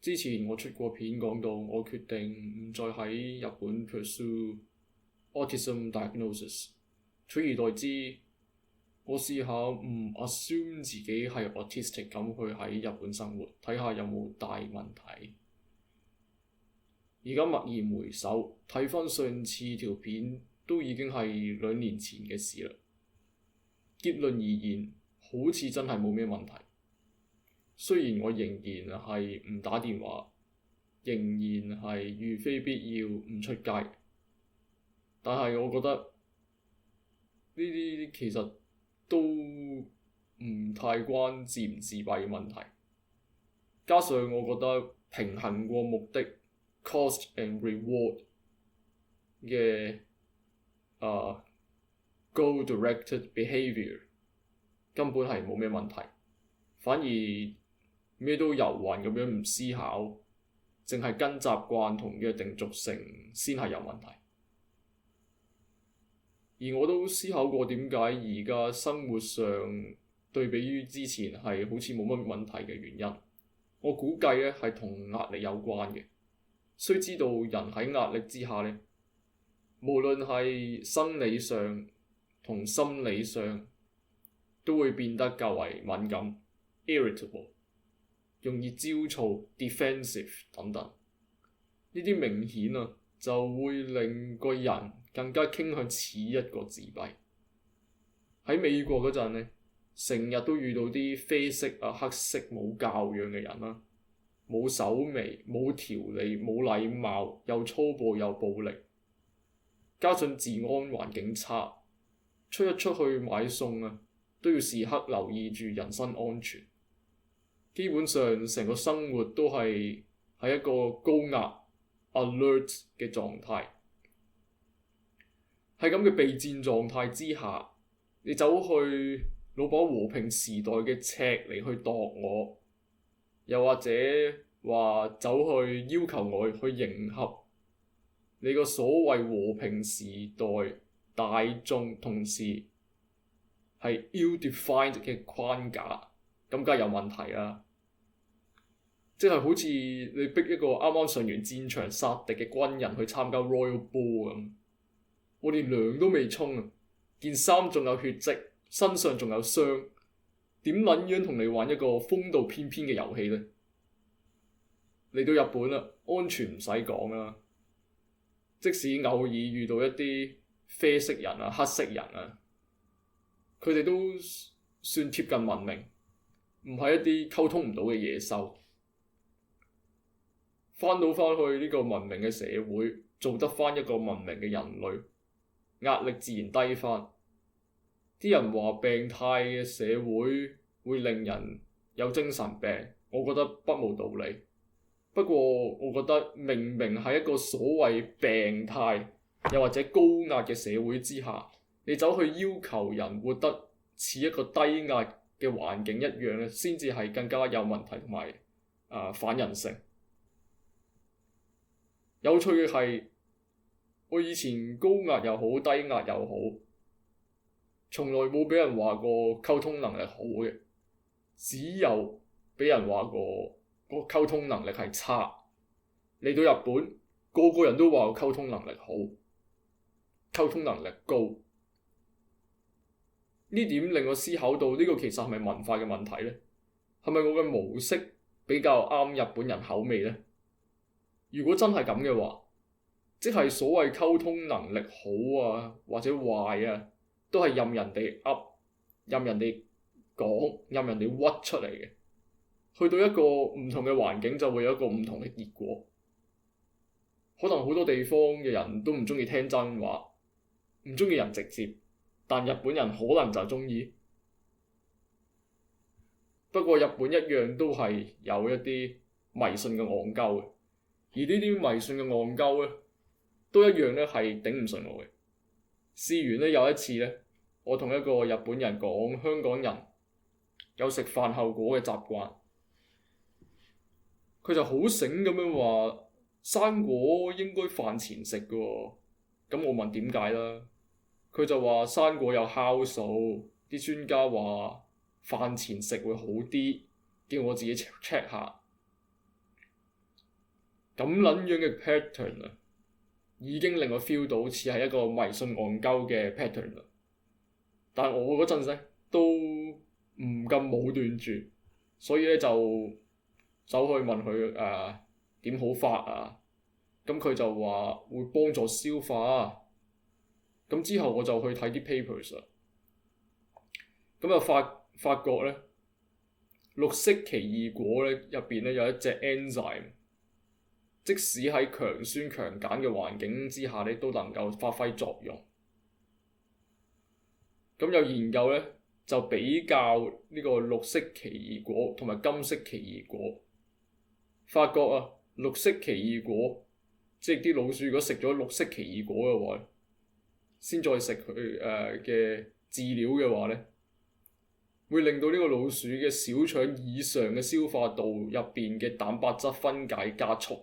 之前我出過片講到，我決定唔再喺日本 pursue autism diagnosis，取而代之，我試下唔 assume 自己係 autistic 咁去喺日本生活，睇下有冇大問題。而家驀然回首，睇翻上次條片都已經係2年前嘅事啦。結論而言，好似真係冇咩問題。雖然我仍然係唔打電話，仍然係如非必要唔出街，但係我覺得呢啲其實都唔太關自唔自閉嘅問題。加上我覺得平衡過目的 cost and reward 嘅goal-directed behaviour 根本係冇咩問題，反而咩都遊魂咁樣唔思考，淨係跟習慣同約定俗成先係有問題。而我都思考過點解而家生活上對比於之前係好似冇乜問題嘅原因。我估計咧係同壓力有關嘅。須知道人喺壓力之下咧，無論係生理上同心理上都會變得較為敏感 irritable， 容易焦躁 defensive 等等。呢啲明顯就會令個人更加傾向似一個自閉。喺美國嗰陣咧，成日都遇到啲啡色黑色冇教養嘅人啦，冇手尾冇條理冇禮貌，又粗暴又暴力，加上治安環境差，出去買餸都要時刻留意住人身安全。基本上成個生活都係喺一個高壓 alert 嘅狀態。喺咁嘅備戰狀態之下，你走去攞把和平時代嘅尺嚟去度我，又或者話走去要求我去迎合你個所謂和平時代大眾，同時係 ill-defined 嘅框架，咁梗係有問題啦。即係好似你逼一個啱啱上完戰場殺敵嘅軍人去參加 Royal Ball 咁，我連涼都未沖件衫仲有血跡，身上仲有傷，點撚樣同你玩一個風度翩翩嘅遊戲呢？嚟到日本啦，安全唔使講啦。即使偶爾遇到一啲啡色人黑色人佢哋都算貼近文明，唔係一啲溝通唔到嘅野獸。翻去呢個文明嘅社會，做得翻一個文明嘅人類，壓力自然低翻。啲人話病態嘅社會會令人有精神病，我覺得不無道理。不過我覺得明明喺一個所謂病態又或者高壓嘅社會之下，你走去要求人活得似一個低壓嘅環境一樣咧，先至係更加有問題同埋反人性。有趣嘅係，我以前高壓又好低壓又好，從來冇俾人話過溝通能力好嘅，只有俾人話過個溝通能力係差。嚟到日本，個個人都話我溝通能力好，溝通能力高。呢點令我思考到呢個其實係咪文化嘅問題呢？係咪我嘅模式比較啱日本人口味呢？如果真係咁嘅話，即係所謂溝通能力好或者壞都係任人哋噏，任人哋講，任人哋屈出嚟嘅。去到一個唔同嘅環境就會有一個唔同嘅結果。可能好多地方嘅人都唔中意聽真話，唔中意人直接，但日本人可能就中意。不過日本一樣都係有一啲迷信嘅戇鳩嘅，而呢啲迷信嘅戇鳩都一樣係頂唔順我嘅。試完有一次我同一個日本人講香港人有食飯後果嘅習慣，佢就好醒咁樣話生果應該飯前食嘅喎。咁我問點解啦，佢就話生果有酵素，啲專家話飯前食會好啲，叫我自己 check 下。咁撚樣嘅 pattern 啊，已經令我 feel 到似係一個迷信戇鳩嘅 pattern 啦。但係我嗰陣咧都唔咁武斷住，所以咧就走去問佢點好法啊？咁佢就話會幫助消化。咁之後我就去睇啲 papers 啦。咁就發覺咧，綠色奇異果咧入邊咧有一隻 enzyme，即使喺強酸強鹼嘅環境之下咧，都能夠發揮作用。咁有研究咧就比較呢個綠色奇異果同埋金色奇異果，發覺啊，綠色奇異果即係啲老鼠如果食咗綠色奇異果嘅話，先再食佢嘅飼料嘅話咧，會令到呢個老鼠嘅小腸以上嘅消化道入邊嘅蛋白質分解加速。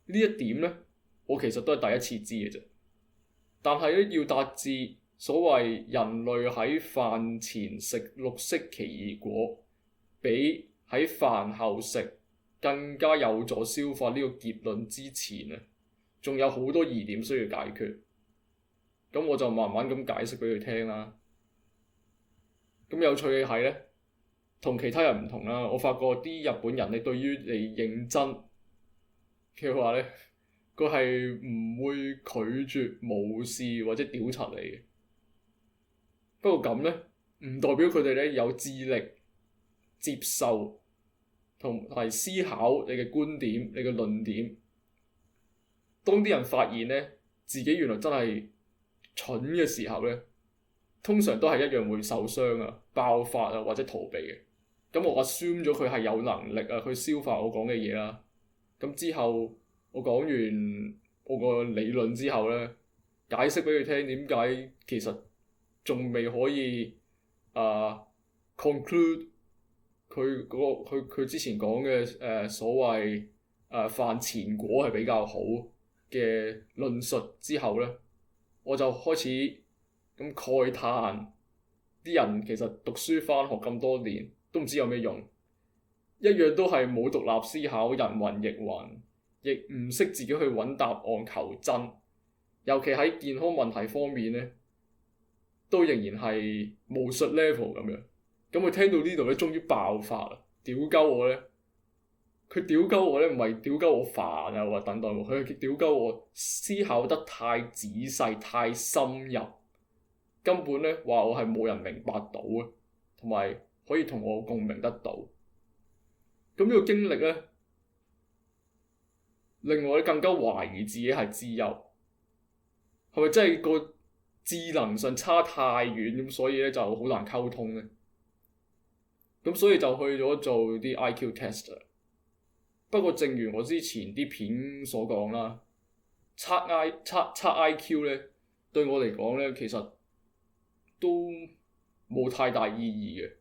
呢一點咧，我其實都係第一次知嘅啫。但係咧，要達至所謂人類喺飯前食綠色奇異果，比喺飯後食更加有助消化呢個結論之前啊，仲有好多疑點需要解決。咁我就慢慢咁解釋俾佢聽啦。咁有趣嘅係咧，同其他人唔同啦。我發覺啲日本人咧，對於你認真嘅話咧，佢係唔會拒絕、無視或者屌柒你嘅。不過咁咧，唔代表佢哋咧有智力接受同埋思考你嘅觀點、你嘅論點。當啲人發現咧自己原來真係蠢嘅時候咧，通常都係一樣會受傷啊、爆發啊或者逃避嘅。咁我 assume 咗佢係有能力啊去消化我講嘅嘢啦。咁之後我講完我個理論之後咧，解釋俾佢聽點解其實仲未可以conclude 佢之前講嘅所謂飯前果係比較好嘅論述之後咧，我就開始咁慨嘆啲人其實讀書返學咁多年都唔知有咩用，一樣都係冇獨立思考，人云亦云，亦唔識自己去揾答案求真，尤其喺健康問題方面咧，都仍然係巫術 level 咁樣。咁佢聽到呢度咧，終於爆發啦！屌鳩我咧，佢屌鳩我咧，唔係屌鳩我煩啊，或等等，佢係屌鳩我思考得太仔細、太深入，根本咧話我係冇人明白到啊，同埋可以同我共鳴得到。咁呢個經歷咧，令我更加懷疑自己係資優，係咪真係個智能上差太遠咁，所以咧就好難溝通咧？咁所以就去咗做啲 IQ test 啦。不過正如我之前啲片所講啦，測 IQ 咧，對我嚟講咧，其實都冇太大意義嘅。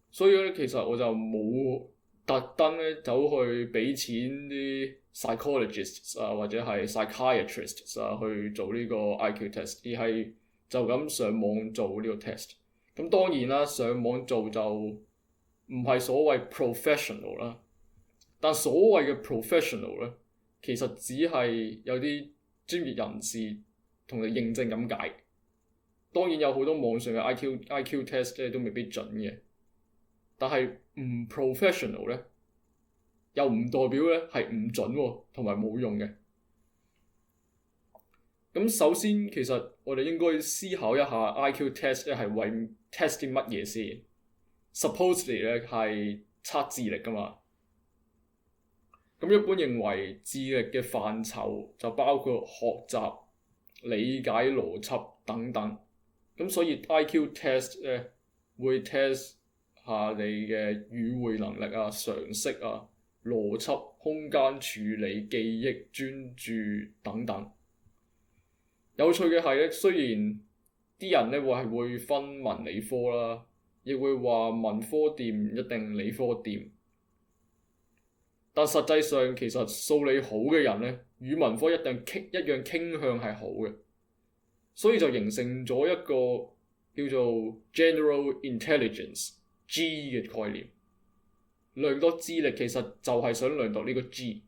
所以咧，其實我就冇特登咧走去俾錢啲 psychologists 啊或者係 psychiatrists 啊去做呢個 IQ test，而係就咁上網做呢個 test。咁當然啦，上網做就唔係所謂 professional 啦，但所謂嘅 professional 咧，其實只係有啲專業人士同你認證咁解。當然有好多網上嘅 IQ test 咧都未必準嘅，但係唔 professional 咧，又唔代表咧係唔準喎，同埋冇用嘅。咁首先，其實我哋應該思考一下 IQ test 咧係為 test 啲乜嘢先。Supposedly 咧係測智力㗎嘛。咁一般認為智力嘅範疇就包括學習、理解邏輯等等。咁所以 IQ test 咧會 test 下你嘅語彙能力啊、常識啊、邏輯、空間處理、記憶、專注等等。有趣嘅係咧，雖然啲人咧會分文理科啦，亦會話文科掂唔一定理科掂，但實際上其實數理好嘅人咧，語文科一樣傾向係好嘅，所以就形成咗一個叫做 General Intelligence G 嘅概念。量度智力其實就係想量度呢個 G。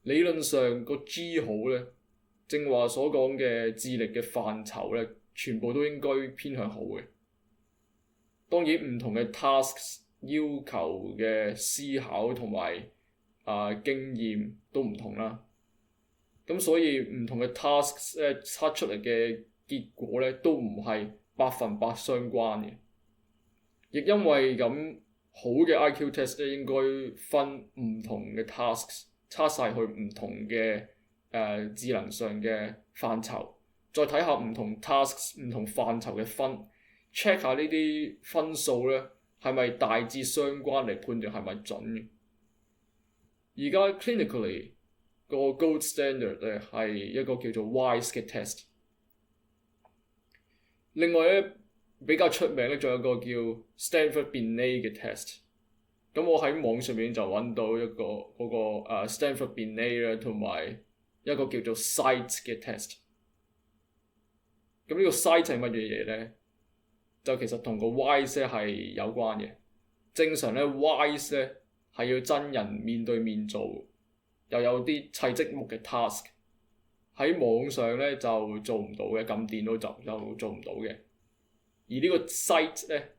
理論上個 G 好呢，正話所講嘅智力嘅範疇呢，全部都應該偏向好嘅。當然唔同嘅 tasks 要求嘅思考同埋經驗都唔同啦。咁所以唔同嘅 tasks 測出嚟嘅結果呢，都唔係100%相關嘅。亦因為咁，好嘅 IQ test 咧應該分唔同嘅 tasks， 測晒去唔同嘅智能上嘅範疇，再睇下唔同 tasks 唔同範疇嘅分 check 下呢啲分數咧係咪大致相關嚟判斷係咪準嘅。而家 clinically 個 gold standard 咧係一個叫做 WISE 嘅 test。另外咧比較出名咧，仲有個叫 Stanford Binet 嘅 test。咁我喺網上面就揾到一個Stanford Binet 咧，同埋一個叫做 SITE 嘅 test。咁呢個 SITE 係乜嘢嘢咧？就其實同個 WISE 係有關嘅。正常咧 WISE 咧係要真人面對面做，又有啲砌積木嘅 task。喺網上咧就做唔到嘅，撳電腦就做唔到嘅。而呢個 SITE 咧，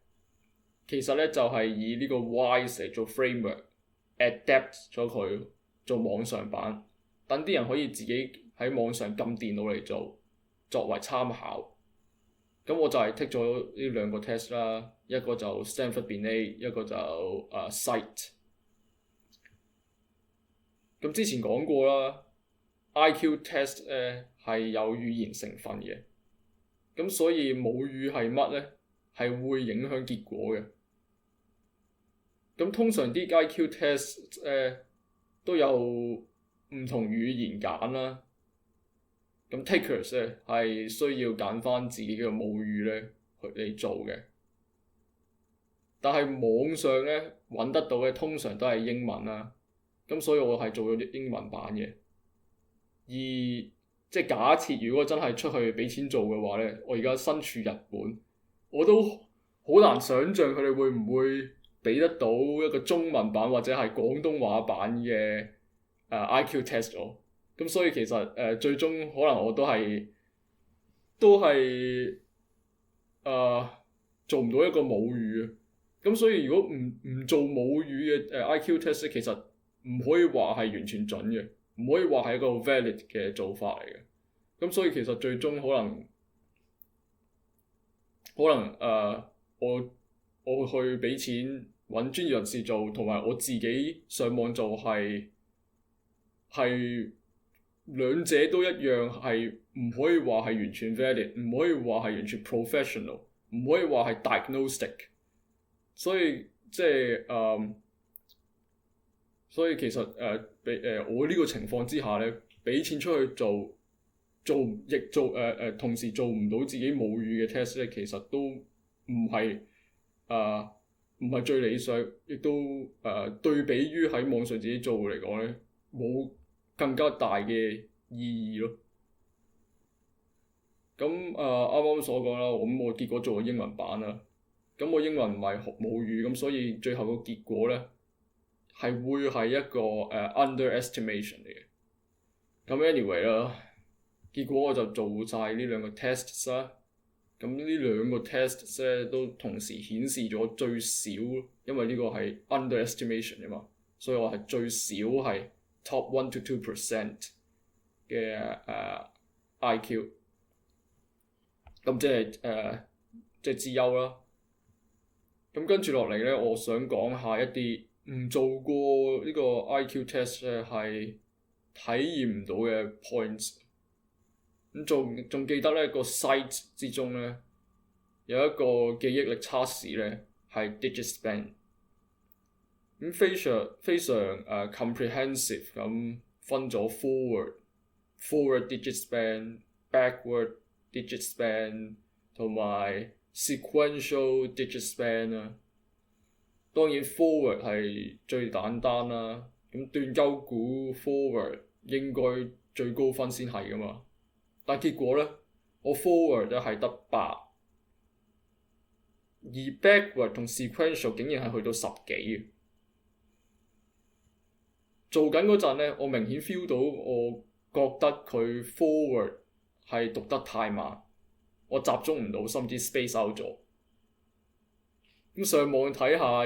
其實咧就係以呢個 WISE 嚟做 framework，adapt 咗佢做網上版，等啲人可以自己喺網上撳電腦嚟做，作為參考。咁我就係剔咗呢兩個 test 啦，一個就 Stanford Binet， 一個就SITE。咁之前講過啦 ，IQ test 係有語言成分嘅。咁所以母語係乜呢？係會影響結果嘅。咁通常啲 IQ test 都有唔同語言揀啦。咁 takers 咧係需要揀翻自己嘅母語咧嚟做嘅。但係網上咧揾得到嘅通常都係英文啦。咁所以我係做咗英文版嘅。而即係假設如果真係出去俾錢做嘅話咧，我而家身處日本，我都好難想像佢哋會唔會俾得到一個中文版或者係廣東話版嘅IQ test 咗。咁所以其實最終可能我都係做唔到一個母語啊。咁所以如果唔做母語嘅IQ test 其實唔可以話係完全準嘅。唔可以話係一個 valid 嘅做法嚟嘅，咁所以其實最終可能我去俾錢揾專業人士做，同埋我自己上網做係兩者都一樣，係唔可以話係完全 valid， 唔可以話係完全 professional， 唔可以話係 diagnostic， 所以即係所以其實我呢個情況之下咧，俾錢出去做同時做唔到自己母語嘅 test 咧，其實都唔係最理想，亦都對比於喺網上自己做嚟講咧，冇更加大嘅意義咯。咁啱啱所講啦，咁我結果做咗英文版啦，咁我英文唔係學母語，咁所以最後個結果咧，係會係一個underestimation 嚟嘅。咁 anyway 啦，結果我就做晒呢兩個 tests 啦。咁呢兩個 tests 咧都同時顯示咗最少，因為呢個係 underestimation 啊嘛，所以我係最少係 top 1 to 2% 嘅IQ。咁即係資優啦。咁跟住落嚟咧，我想講下一啲唔做過呢個 IQ test 咧係體驗唔到嘅 points。咁仲記得咧個 SITE 之中咧有一個記憶力測試咧係 DIGISPAN。咁非常comprehensive 咁分咗 forward DIGISPAN、backward DIGISPAN 同埋 sequential DIGISPAN 啦。當然 forward 係最簡單啦，咁斷鳩估 forward 應該最高分先係㗎嘛，但結果咧我 forward 咧係得8，而 backward 同 sequential 竟然係去到10幾嘅。做緊嗰陣呢，我明顯 feel 到我覺得佢 forward 係讀得太慢，我集中唔到，甚至 space out 咗。咁上網睇下，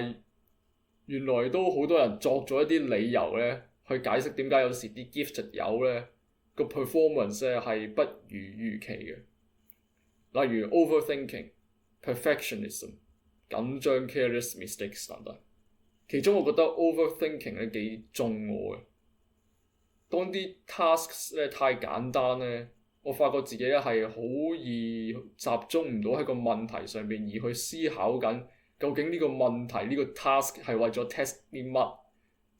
原來都好多人作咗一啲理由呢，去解釋點解有時啲 gifted 友呢個 performance 呢係不如預期嘅。例如 overthinking、perfectionism、緊張、careless mistakes 等等。其中我覺得 overthinking 咧幾中我嘅。當啲 tasks 咧太簡單咧，我發覺自己咧係好易集中唔到喺個問題上邊，而去思考緊究竟呢個問題呢個 task 係為咗 test 啲乜，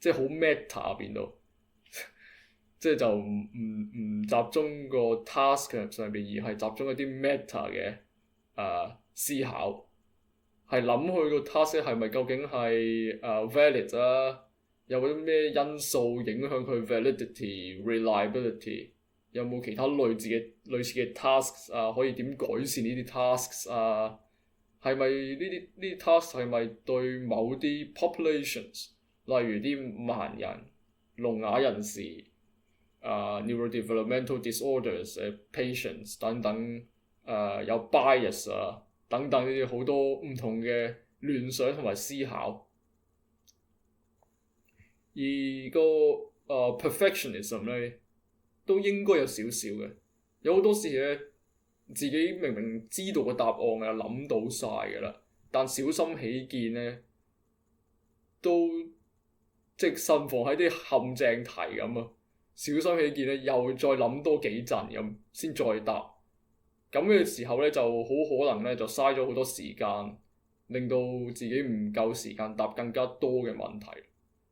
即係好 meta 變到，即係就唔集中個 task 上邊，而係集中一啲 meta 嘅思考。係諗佢個 task 係咪究竟係valid 啊？有冇啲咩因素影響佢 validity、reliability？有冇其他類似嘅 tasks 啊？可以點改善呢啲 tasks 啊？係咪呢啲 task 係咪對某啲 populations， 例如啲盲人、聾啞人士、neurodevelopmental disorders、patients 等等有 bias 啊？等等呢啲好多唔同嘅聯想同埋思考，而個perfectionism 咧都應該有少少嘅。有好多時咧，自己明明知道個答案啊，諗到晒㗎啦，但小心起見咧，都即係慎防喺啲陷阱題咁啊！小心起見咧，又再諗多幾陣咁，先再答。咁嘅時候咧，就好可能咧就嘥咗好多時間，令到自己唔夠時間答更加多嘅問題，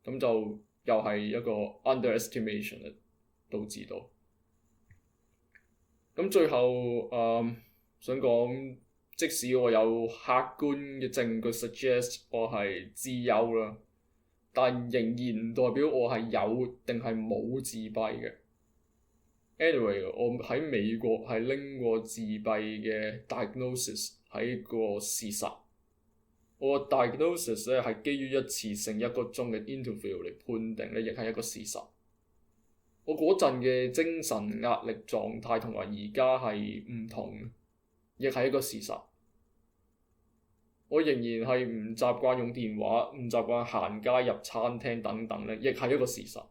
咁就又係一個 underestimation 啊，導致到。咁最後想講，即使我有客觀嘅證據 suggest 我係資優啦，但仍然唔代表我係有定係冇自閉嘅。Anyway， 我喺美國係拎過自閉嘅 diagnosis 係個事實。我個 diagnosis 咧係基於一次性1個鐘嘅 interview 嚟判定咧，亦係一個事實。我嗰陣嘅精神壓力狀態同埋而家係唔同，亦係一個事實。我仍然係唔習慣用電話，唔習慣行街入餐廳等等咧，亦係一個事實。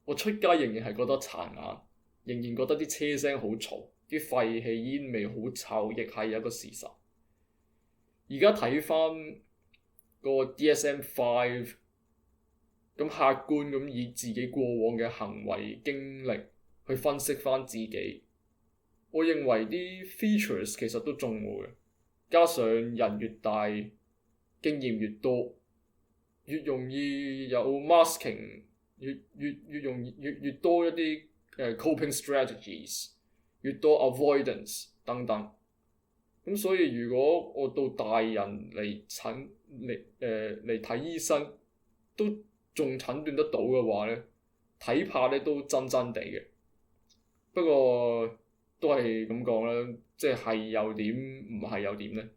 我出街仍然係覺得殘眼。仍然覺得啲車聲好嘈，啲廢氣煙味好臭，亦係一個事實。而家睇翻個 DSM-5，咁客觀咁以自己過往嘅行為經歷去分析翻自己，我認為啲 features 其實都中我嘅。加上人越大，經驗越多，越容易有 masking， 越多一啲coping strategies， 越多 avoidance 等等，咁所以如果我到大人嚟睇醫生，都仲診斷得到嘅話咧，睇怕咧都真真地嘅。不過都係咁講啦，即係又點，唔係又點咧？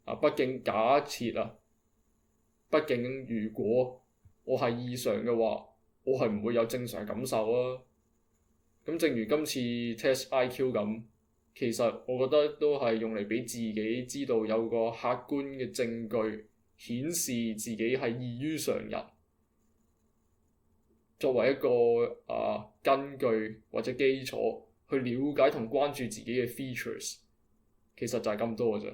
畢竟假設畢竟如果我係異常嘅話，我係唔會有正常感受啊。咁正如今次 test IQ 咁，其實我覺得都係用嚟俾自己知道有個客觀嘅證據顯示自己係異於常人，作為一個根據或者基礎去了解同關注自己嘅 features，其實就係咁多嘅啫。